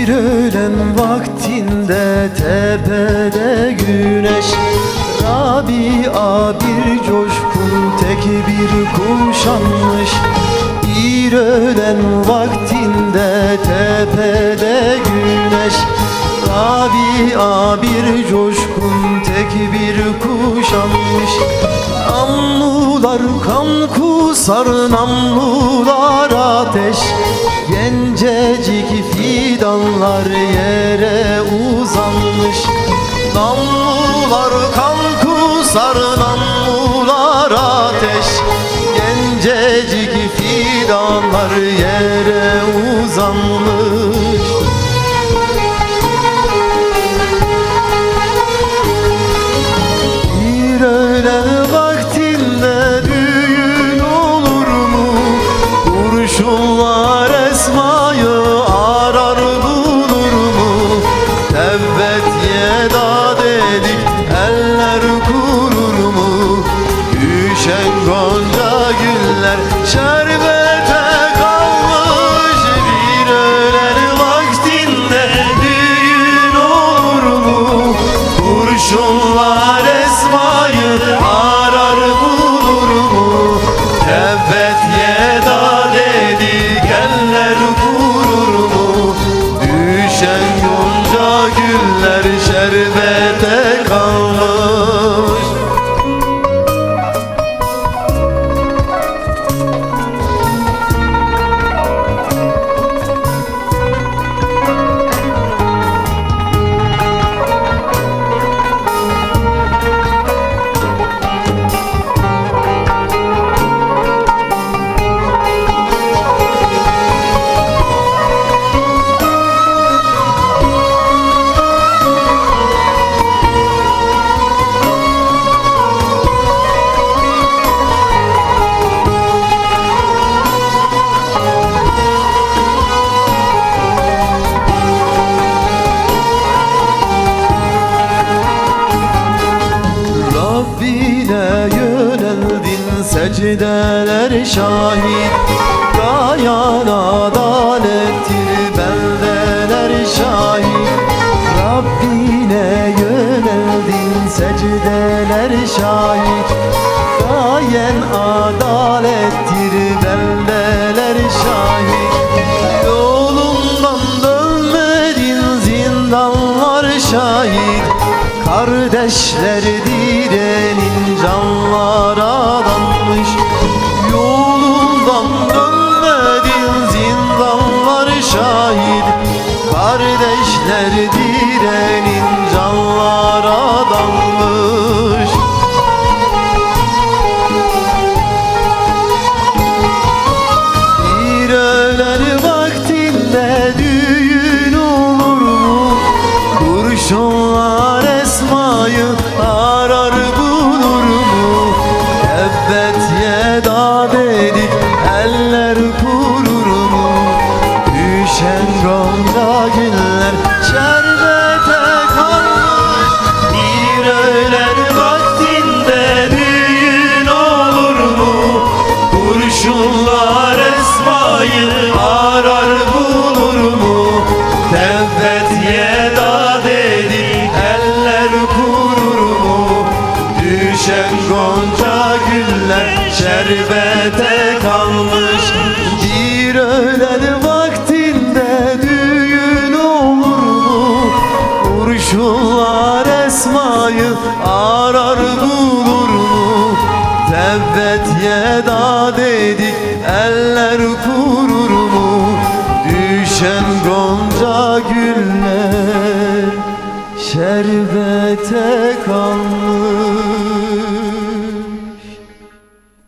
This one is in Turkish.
Bir öğlen vaktinde tepede güneş, Rabia bir coşkun tek bir kuşanmış. Bir öğlen vaktinde tepede güneş, Rabia bir coşkun tek bir kuşanmış. Namlular kan kusar, namlular ateş, gencecik fidanlar yere uzanmış. Namlular kan kusar, namlular ateş, gencecik fidanlar yere uzanmış. Bir öğlen vaktinde düğün olur mu? Kurşunlar Esma'yı arar bulur mu? Tevbet yeda dedik, eller kurur mu? Düşen gonca güller şerbete kalmış. Bir öğlen vaktinde düğün olur mu? Kurşunlar Esma'yı arar bulur mu? Tevbet yeda dedik, eller kurur mu? Düşen gonca güller şerbete kalmış. Rabbine yöneldin, secdeler şahit, gayan adalettir, beldeler şahit. Rabbine yöneldin, secdeler şahit, gayen adalettir, beldeler şahit. Yolundan dönmedin, zindanlar şahit, kardeşler direnin canlara adanmış. Yolundan dönmedin, zindanlar şahit, kardeşler direnin canlara adanmış. Bir öğlen vaktinde düğün olur mu? Kurşunlar Esma'yı arar bulur mu? Tevbet yeda dedik, eller kurur mu? Düşen gonca güller şerbete kalmış. Bir öğlen vaktinde düğün olur mu? Kurşunlar Esma'yı arar bulur mu? Tevbet yeda dedik, eller kurur mu? Düşen gonca güller şerbete kalmış. Bir öğlen vaktinde düğün olur mu? Kurşunlar Esma'yı arar bulur mu? Tevbet yeda dedik, eller kurur mu? Düşen gonca güller şerbete kalmış.